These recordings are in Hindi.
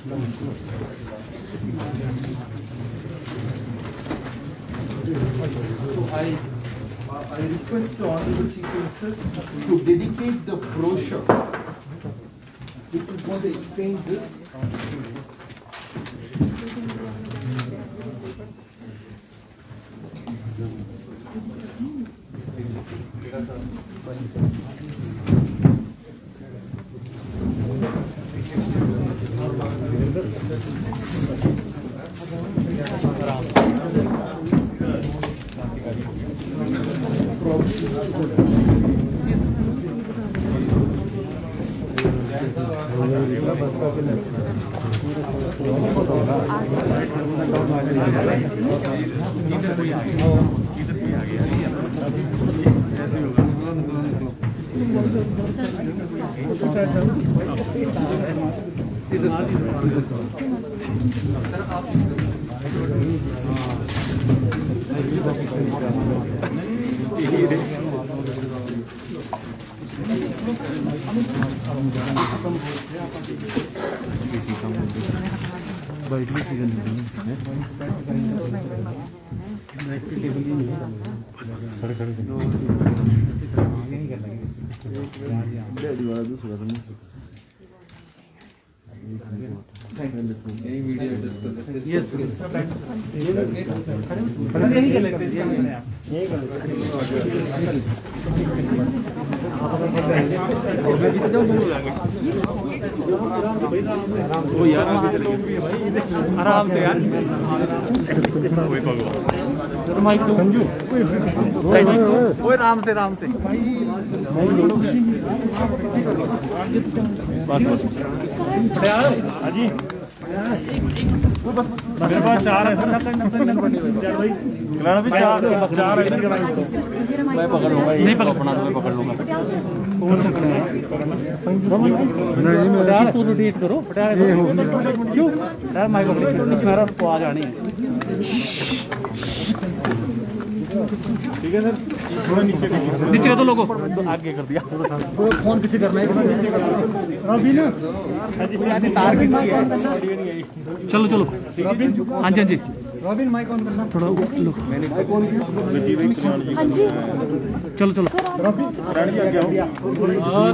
I request the Honorable Chief Minister to dedicate the brochure which is going to explain this. आराम से यार माइक तो संजू आराम से हाजी मेरे पास 4 है भाई भी 4 मैं पकड़ लूंगा नहीं पकड़ लूंगा कौन सा नहीं तू रोटेट करो क्यों यार माइक मेरा को आ जानी ठीक है सर थोड़ा नीचे कर दो लोगों आगे कर दिया फोन पीछे करना है रॉबिन तार चलो चलो हाँ जी हाँ जी रॉबिन माइक ऑन करना थोड़ा लो मैंने माइक ऑन किया हाँ जी चलो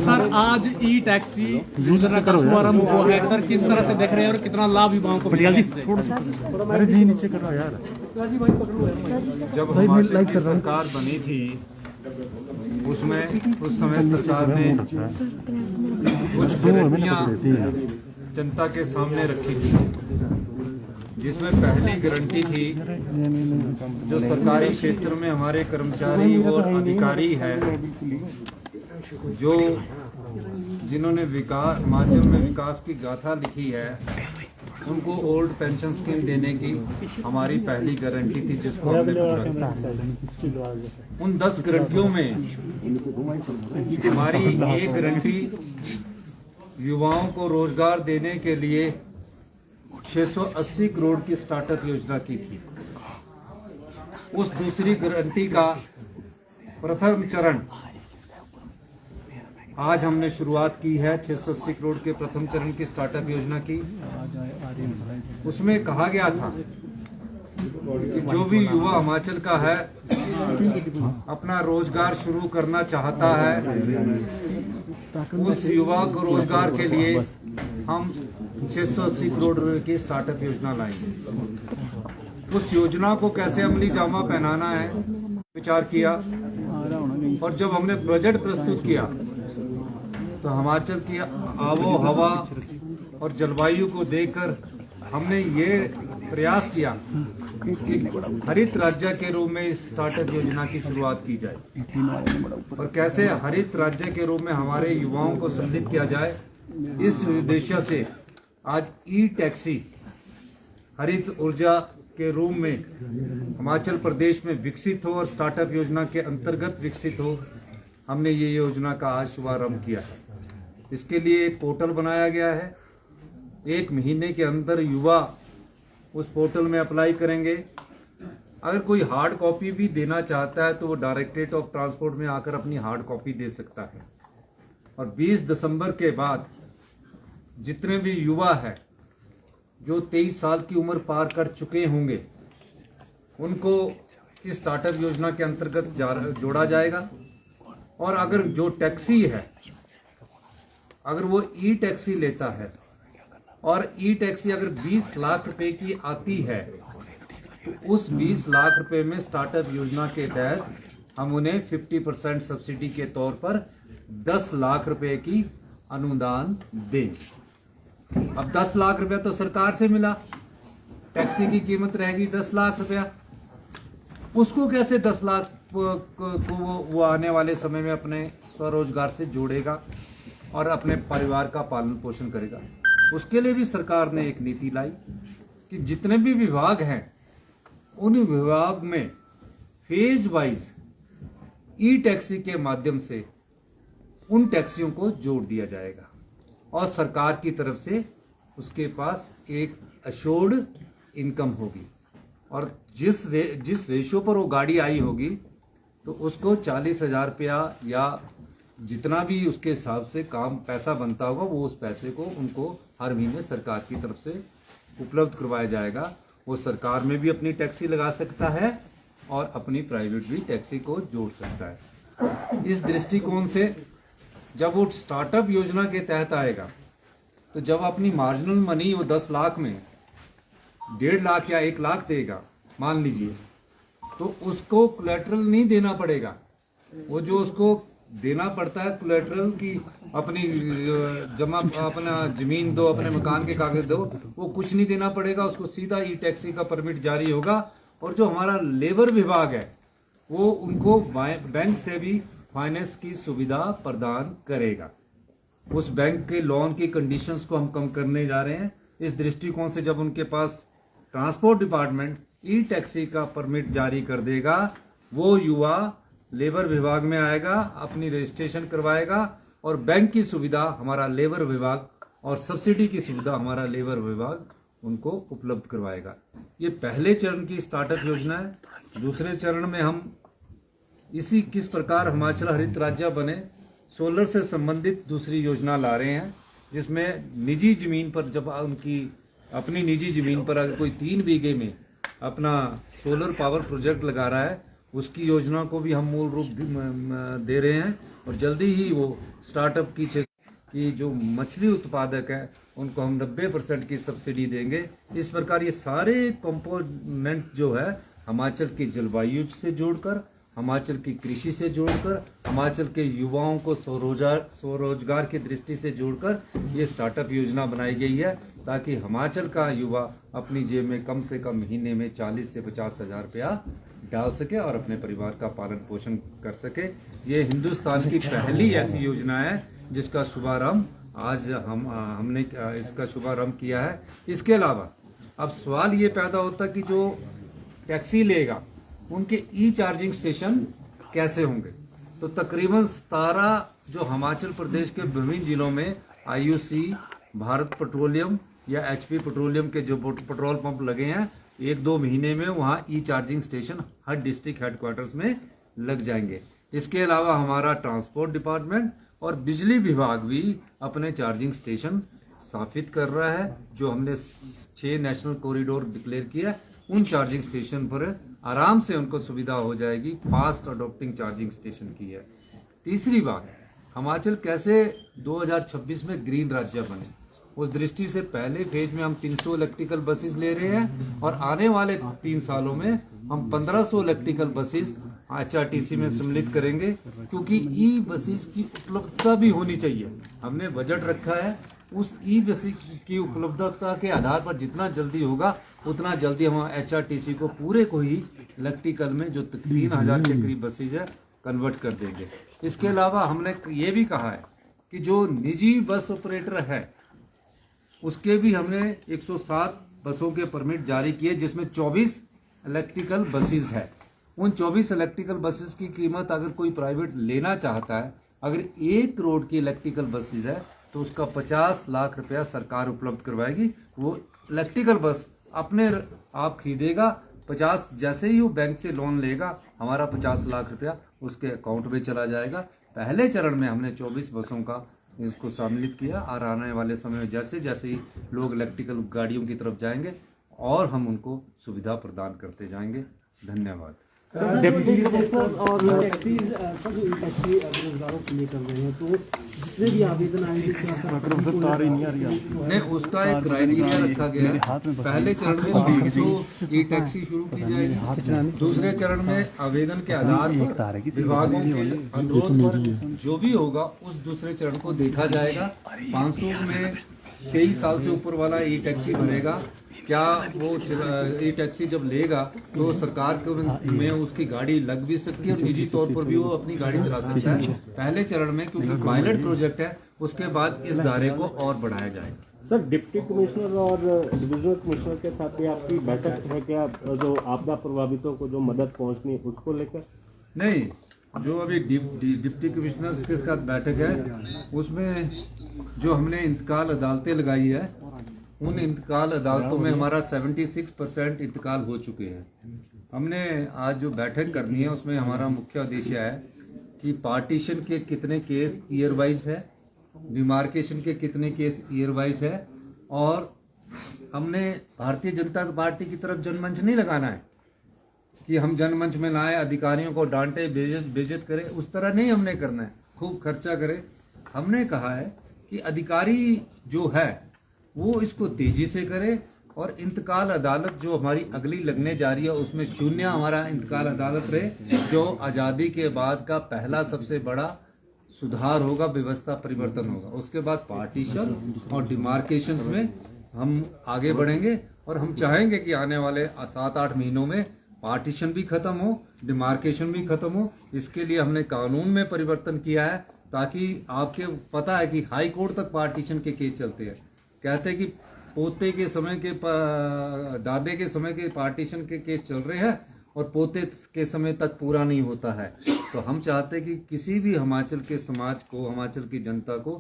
सर आज ई टैक्सी योजना का शुभारंभ हुआ है सर किस तरह से देख रहे हैं और कितना लाभ युवाओं को मिलेगा अरे जी नीचे करो यार जब हिमाचल की सरकार बनी थी उसमें उस समय सरकार ने कुछ गारंटियां जनता के सामने रखी थी जिसमें पहली गारंटी थी जो सरकारी क्षेत्र में हमारे कर्मचारी और अधिकारी है जो जिन्होंने विकास हिमाचल में विकास की गाथा लिखी है उनको ओल्ड पेंशन स्कीम देने की हमारी पहली गारंटी थी जिसको हमने पूरा किया। उन 10 गारंटियों में हमारी एक गारंटी युवाओं को रोजगार देने के लिए 680 करोड़ की स्टार्टअप योजना की थी। उस दूसरी गारंटी का प्रथम चरण आज हमने शुरुआत की है 680 करोड़ के प्रथम चरण की स्टार्टअप योजना की। उसमें कहा गया था कि जो भी युवा हिमाचल का है अपना रोजगार शुरू करना चाहता है उस युवा को रोजगार के लिए हम 680 करोड़ रुपए की स्टार्टअप योजना लाएंगे। उस योजना को कैसे अमली जामा पहनाना है विचार किया और जब हमने बजट प्रस्तुत किया तो हिमाचल की आबो हवा और जलवायु को देखकर हमने ये प्रयास किया कि हरित राज्य के रूप में इस स्टार्टअप योजना की शुरुआत की जाए और कैसे हरित राज्य के रूप में हमारे युवाओं को सम्मिलित किया जाए। इस उद्देश्य से आज ई टैक्सी हरित ऊर्जा के रूप में हिमाचल प्रदेश में विकसित हो और स्टार्टअप योजना के अंतर्गत विकसित हो, हमने ये योजना का आज शुभारंभ किया है। इसके लिए एक पोर्टल बनाया गया है। 1 महीने के अंदर युवा उस पोर्टल में अप्लाई करेंगे। अगर कोई हार्ड कॉपी भी देना चाहता है तो वो डायरेक्टरेट ऑफ ट्रांसपोर्ट में आकर अपनी हार्ड कॉपी दे सकता है। और 20 दिसंबर के बाद जितने भी युवा है जो 23 साल की उम्र पार कर चुके होंगे उनको इस स्टार्टअप योजना के अंतर्गत जोड़ा जाएगा। और अगर जो टैक्सी है, अगर वो ई टैक्सी लेता है और ई टैक्सी अगर 20 लाख रुपए की आती है तो उस 20 लाख रुपए में स्टार्टअप योजना के तहत हम उन्हें 50% सब्सिडी के तौर पर 10 लाख रुपए की अनुदान देंगे। अब 10 लाख रुपया तो सरकार से मिला, टैक्सी की कीमत रहेगी 10 लाख रुपया। उसको कैसे 10 लाख को वो आने वाले समय में अपने स्वरोजगार से जोड़ेगा और अपने परिवार का पालन पोषण करेगा। उसके लिए भी सरकार ने एक नीति लाई कि जितने भी विभाग हैं उन विभाग में फेज वाइज ई टैक्सी के माध्यम से उन टैक्सियों को जोड़ दिया जाएगा और सरकार की तरफ से उसके पास एक अश्योर्ड इनकम होगी और जिस रेशियो पर वो गाड़ी आई होगी तो उसको 40,000 रुपया या जितना भी उसके हिसाब से काम पैसा बनता होगा वो उस पैसे को उनको हर महीने सरकार की तरफ से उपलब्ध करवाया जाएगा। वो सरकार में भी अपनी टैक्सी लगा सकता है और अपनी प्राइवेट भी टैक्सी को जोड़ सकता है। इस दृष्टिकोण से जब वो स्टार्टअप योजना के तहत आएगा तो जब अपनी मार्जिनल मनी वो 10 लाख में 1.5 लाख या 1 लाख देगा मान लीजिए, तो उसको कोलैटरल नहीं देना पड़ेगा। वो जो उसको देना पड़ता है कोलैटरल की अपनी जमा अपना जमीन दो, अपने मकान के कागज दो, वो कुछ नहीं देना पड़ेगा। उसको सीधा ई टैक्सी का परमिट जारी होगा और जो हमारा लेबर विभाग है वो उनको बैंक से भी फाइनेंस की सुविधा प्रदान करेगा। उस बैंक के लोन की कंडीशंस को हम कम करने जा रहे हैं। इस दृष्टिकोण से जब उनके पास ट्रांसपोर्ट डिपार्टमेंट ई टैक्सी का परमिट जारी कर देगा, वो युवा लेबर विभाग में आएगा, अपनी रजिस्ट्रेशन करवाएगा और बैंक की सुविधा हमारा लेबर विभाग और सब्सिडी की सुविधा हमारा लेबर विभाग उनको उपलब्ध करवाएगा। ये पहले चरण की स्टार्टअप योजना है। दूसरे चरण में हम इसी किस प्रकार हिमाचल हरित राज्य बने सोलर से संबंधित दूसरी योजना ला रहे हैं, जिसमें निजी जमीन पर जब उनकी अपनी निजी जमीन पर अगर कोई 3 बीघे में अपना सोलर पावर प्रोजेक्ट लगा रहा है, उसकी योजना को भी हम मूल रूप दे रहे हैं और जल्दी ही वो स्टार्टअप की जो मछली उत्पादक है उनको हम 90% की सब्सिडी देंगे। इस प्रकार ये सारे कंपोनेंट जो है हिमाचल की जलवायु से जोड़कर, हिमाचल की कृषि से जोड़कर, हिमाचल के युवाओं को स्वरोजगार की दृष्टि से जोड़कर ये स्टार्टअप योजना बनाई गई है, ताकि हिमाचल का युवा अपनी जेब में कम से कम महीने में 40 से 50 हजार रुपया डाल सके और अपने परिवार का पालन पोषण कर सके। ये हिंदुस्तान की पहली ऐसी योजना है जिसका शुभारंभ आज हमने इसका शुभारंभ किया है। इसके अलावा अब सवाल ये पैदा होता है कि जो टैक्सी लेगा उनके ई चार्जिंग स्टेशन कैसे होंगे। तो तकरीबन 17 जो हिमाचल प्रदेश के विभिन्न जिलों में आईयूसी, भारत पेट्रोलियम या एचपी पेट्रोलियम के जो पेट्रोल पंप लगे हैं, 1-2 महीने में वहाँ ई चार्जिंग स्टेशन हर डिस्ट्रिक्ट हेडक्वार्टर्स में लग जाएंगे। इसके अलावा हमारा ट्रांसपोर्ट डिपार्टमेंट और बिजली विभाग भी अपने चार्जिंग स्टेशन स्थापित कर रहा है। जो हमने 6 नेशनल कॉरिडोर डिक्लेयर किया, उन चार्जिंग स्टेशन पर आराम से उनको सुविधा हो जाएगी। फास्ट अडॉप्टिंग चार्जिंग स्टेशन की है। तीसरी बात, हिमाचल कैसे 2026 में ग्रीन राज्य बने, उस दृष्टि से पहले फेज में हम 300 इलेक्ट्रिकल बसेस ले रहे हैं और आने वाले 3 सालों में हम 1500 इलेक्ट्रिकल बसेस HRTC में सम्मिलित करेंगे, क्योंकि ई बसेस की उपलब्धता भी होनी चाहिए। हमने बजट रखा है, उस ई बस की उपलब्धता के आधार पर जितना जल्दी होगा उतना जल्दी हम HRTC को पूरे को ही इलेक्ट्रिकल में जो 3000 के करीब बसेज है कन्वर्ट कर देंगे। इसके अलावा हमने ये भी कहा है कि जो निजी बस ऑपरेटर है उसके भी हमने 107 बसों के परमिट जारी किए, जिसमें 24 इलेक्ट्रिकल बसेस है। उन 24 इलेक्ट्रिकल बसेस की कीमत अगर कोई प्राइवेट लेना चाहता है, अगर 1 करोड़ की इलेक्ट्रिकल बसेस है तो उसका 50 लाख रुपया सरकार उपलब्ध करवाएगी। वो इलेक्ट्रिकल बस अपने आप खरीदेगा, 50 जैसे ही वो बैंक से लोन लेगा हमारा 50 लाख रुपया उसके अकाउंट में चला जाएगा। पहले चरण में हमने 24 बसों का इसको सम्मिलित किया और आने वाले समय में जैसे जैसे ही लोग इलेक्ट्रिकल गाड़ियों की तरफ जाएंगे और हम उनको सुविधा प्रदान करते जाएंगे। धन्यवाद। डिप्टी कमिश्नर और टैक्सी टैक्सी बेरोजगारों के लिए कर रहे हैं, तो जितने भी आवेदन आएंगे नहीं, उसका एक क्राइटेरिया रखा गया है। पहले चरण में 500 ई टैक्सी शुरू की जाएगी, दूसरे चरण में आवेदन के आधार पर विभागों के अनुरोध पर जो भी होगा उस दूसरे चरण को देखा जाएगा। 500 में 23 साल से ऊपर वाला ई टैक्सी भरेगा, क्या वो ई टैक्सी जब लेगा तो सरकार में उसकी गाड़ी लग भी सकती है और निजी तौर पर भी वो अपनी गाड़ी चला सकता है। पहले चरण में क्योंकि पायलट प्रोजेक्ट है, उसके बाद इस दायरे को और बढ़ाया जाएगा। सर, डिप्टी कमिश्नर और डिविजनल कमिश्नर के साथ भी आपकी बैठक है क्या, जो आपदा प्रभावितों को जो मदद पहुंचनी उसको लेकर? नहीं, जो अभी डिप्टी कमिश्नर के साथ बैठक है उसमें जो हमने इंतकाल अदालतें लगाई है, उन इंतकाल अदालतों में हमारा 76% इंतकाल हो चुके हैं। हमने आज जो बैठक करनी है उसमें हमारा मुख्य उद्देश्य है कि पार्टीशन के कितने केस ईयर वाइज है, डिमार्केशन के कितने केस ईयर वाइज है, और हमने भारतीय जनता पार्टी की तरफ जनमंच नहीं लगाना है कि हम जनमंच में लाए अधिकारियों को डांटे बेइज्जत करें, उस तरह नहीं हमने करना है, खूब खर्चा करें। हमने कहा है कि अधिकारी जो है वो इसको तेजी से करे और इंतकाल अदालत जो हमारी अगली लगने जा रही है उसमें 0 हमारा इंतकाल अदालत रहे, जो आज़ादी के बाद का पहला सबसे बड़ा सुधार होगा, व्यवस्था परिवर्तन होगा। उसके बाद पार्टीशन और डिमार्केशंस में हम आगे बढ़ेंगे और हम चाहेंगे कि आने वाले 7-8 महीनों में पार्टीशन भी खत्म हो, डिमार्केशन भी खत्म हो। इसके लिए हमने कानून में परिवर्तन किया है ताकि आपके पता है कि हाई कोर्ट तक पार्टीशन के केस चलते हैं। कहते हैं कि पोते के समय के दादे के समय के पार्टीशन के केस चल रहे हैं और पोते के समय तक पूरा नहीं होता है। तो हम चाहते हैं कि किसी भी हिमाचल के समाज को, हिमाचल की जनता को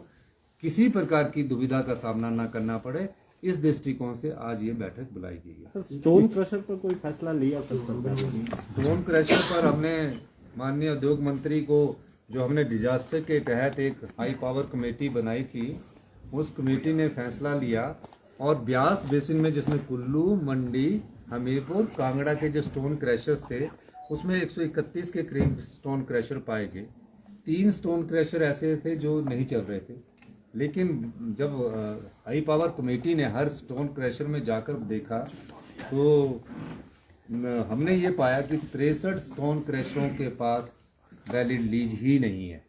किसी प्रकार की दुविधा का सामना ना करना पड़े, इस दृष्टिकोण से आज ये बैठक बुलाई गई है। स्टोन क्रशर पर कोई फैसला लिया? स्टोन क्रशर पर हमने माननीय उद्योग मंत्री को, जो हमने डिजास्टर के तहत एक हाई पावर कमेटी बनाई थी, उस कमेटी ने फैसला लिया और ब्यास बेसिन में जिसमें कुल्लू, मंडी, हमीरपुर, कांगड़ा के जो स्टोन क्रैशर्स थे उसमें 131 के करीब स्टोन क्रैशर पाए गए। 3 स्टोन क्रैशर ऐसे थे जो नहीं चल रहे थे, लेकिन जब हाई पावर कमेटी ने हर स्टोन क्रैशर में जाकर देखा तो हमने ये पाया कि 63 स्टोन क्रैशरों के पास वैलिड लीज ही नहीं है।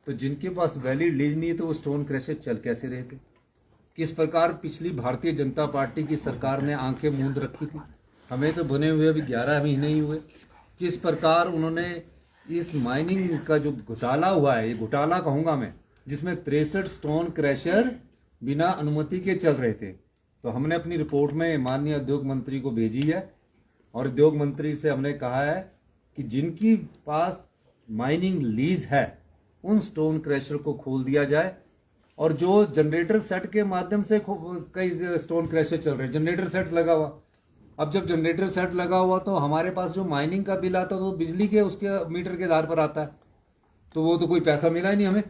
तो जिनके पास वैलिड लीज नहीं है तो वो स्टोन क्रशर चल कैसे रहे थे? किस प्रकार पिछली भारतीय जनता पार्टी की सरकार ने आंखें मूंद रखी थी? हमें तो बने हुए अभी 11 महीने ही हुए। किस प्रकार उन्होंने इस माइनिंग का जो घोटाला हुआ है, ये घोटाला कहूँगा मैं, जिसमें 63 स्टोन क्रशर बिना अनुमति के चल रहे थे, तो हमने अपनी रिपोर्ट में माननीय उद्योग मंत्री को भेजी है और उद्योग मंत्री से हमने कहा है कि जिनकी पास माइनिंग लीज है उन स्टोन क्रशर को खोल दिया जाए, और जो जनरेटर सेट के माध्यम से कई स्टोन क्रशर चल रहे हैं, जनरेटर सेट लगा हुआ। अब जब जनरेटर सेट लगा हुआ तो हमारे पास जो माइनिंग का बिल आता है तो बिजली के उसके मीटर के आधार पर आता है, तो वो तो कोई पैसा मिला ही नहीं हमें।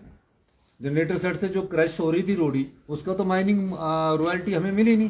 जनरेटर सेट से जो क्रश हो रही थी रोडी, उसका तो माइनिंग रॉयल्टी हमें मिली नहीं।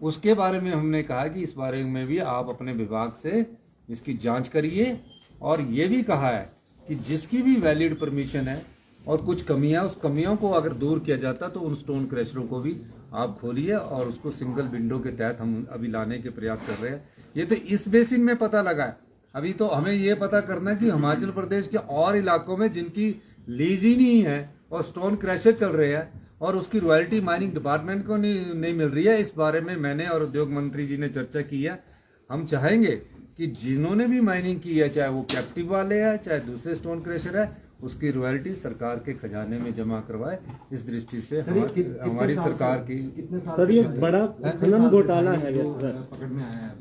उसके बारे में हमने कहा कि इस बारे में भी आप अपने विभाग से इसकी जांच करिए, और ये भी कहा है कि जिसकी भी वैलिड परमिशन है और कुछ कमियां, उस कमियों को अगर दूर किया जाता तो उन स्टोन क्रशरों को भी आप खोलिए, और उसको सिंगल विंडो के तहत हम अभी लाने के प्रयास कर रहे हैं। ये तो इस बेसिन में पता लगा है, अभी तो हमें ये पता करना है कि हिमाचल प्रदेश के और इलाकों में जिनकी लीज ही नहीं है और स्टोन क्रशर चल रहे हैं और उसकी रॉयल्टी माइनिंग डिपार्टमेंट को नहीं मिल रही है। इस बारे में मैंने और उद्योग मंत्री जी ने चर्चा की है। हम चाहेंगे कि जिन्होंने भी माइनिंग की है, चाहे वो कैप्टिव वाले हैं चाहे दूसरे स्टोन क्रशर है, उसकी रॉयल्टी सरकार के खजाने में जमा करवाए। इस दृष्टि से हमारी सरकार की सर ये बड़ा खनन घोटाला है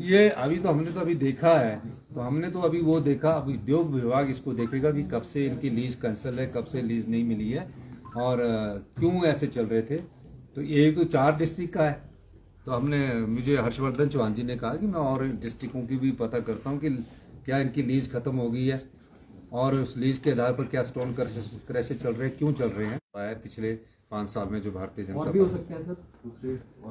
ये अभी तो हमने तो अभी देखा है, तो हमने तो अभी वो देखा, अभी उद्योग विभाग इसको देखेगा कि कब से इनकी लीज कैंसिल है, कब से लीज नहीं मिली है और क्यों ऐसे चल रहे थे। तो ये तो 4 डिस्ट्रिक्ट का है, तो हमने, मुझे हर्षवर्धन चौहान जी ने कहा कि मैं और डिस्ट्रिक्टों की भी पता करता हूँ कि क्या इनकी लीज खत्म हो गई है। और उस लीज के आधार पर क्या स्टोन क्रैशेज चल रहे हैं, क्यों चल रहे हैं पिछले 5 साल में जो भारतीय जनता और भी हो सकते हैं सर।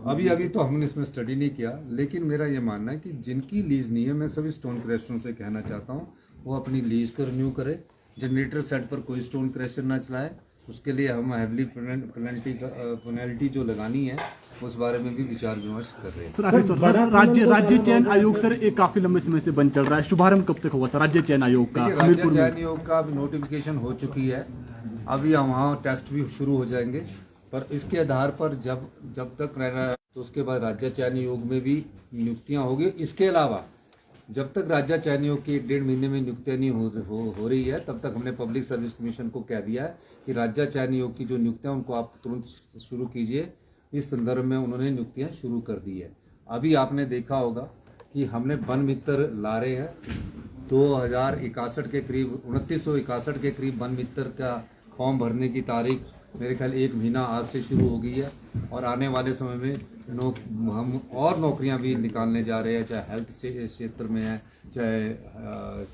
अभी तो हमने इसमें स्टडी नहीं किया, लेकिन मेरा ये मानना है कि जिनकी लीज नहीं है, मैं सभी स्टोन क्रैशरों से कहना चाहता हूँ वो अपनी लीज को रिन्यू करे। जनरेटर सेट पर कोई स्टोन क्रैशर ना चलाए, उसके लिए हम हैवली पेनल्टी जो लगानी है उस बारे में भी विचार विमर्श कर रहे हैं। सर राज्य चयन आयोग सर एक काफी लंबे समय से बंद चल रहा है, शुभारंभ कब तक होगा था राज्य चयन आयोग का? राज्य चयन आयोग का नोटिफिकेशन हो चुकी है, अभी वहाँ टेस्ट भी शुरू हो जाएंगे, पर इसके आधार पर जब तक रहना तो उसके बाद राज्य चयन आयोग में भी नियुक्तियां होगी। इसके अलावा जब तक राज्य चयन आयोग की 1.5 महीने में नियुक्तियां नहीं हो रही है, तब तक हमने पब्लिक सर्विस कमीशन को कह दिया है कि राज्य चयन आयोग की जो नियुक्तियां उनको आप तुरंत शुरू कीजिए। इस संदर्भ में उन्होंने नियुक्तियां शुरू कर दी है। अभी आपने देखा होगा कि हमने वन मित्र ला रहे हैं, 2061 के करीब 2961 के करीब वन मित्र का फॉर्म भरने की तारीख मेरे ख्याल 1 महीना आज से शुरू हो गई है, और आने वाले समय में हम और नौकरियां भी निकालने जा रहे हैं, चाहे हेल्थ क्षेत्र में है, चाहे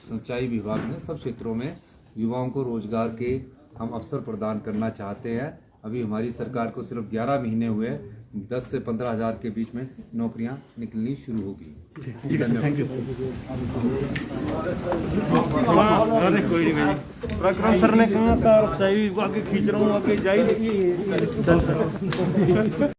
सिंचाई विभाग में, सब क्षेत्रों में युवाओं को रोजगार के हम अवसर प्रदान करना चाहते हैं। अभी हमारी सरकार को सिर्फ 11 महीने हुए, 10 से 15 हज़ार के बीच में नौकरियां निकलनी शुरू होगी। Thank you. अरे कोई नहीं, प्रक्रम सर ने कहा था आगे खींच रहा हूँ, आगे जाइए।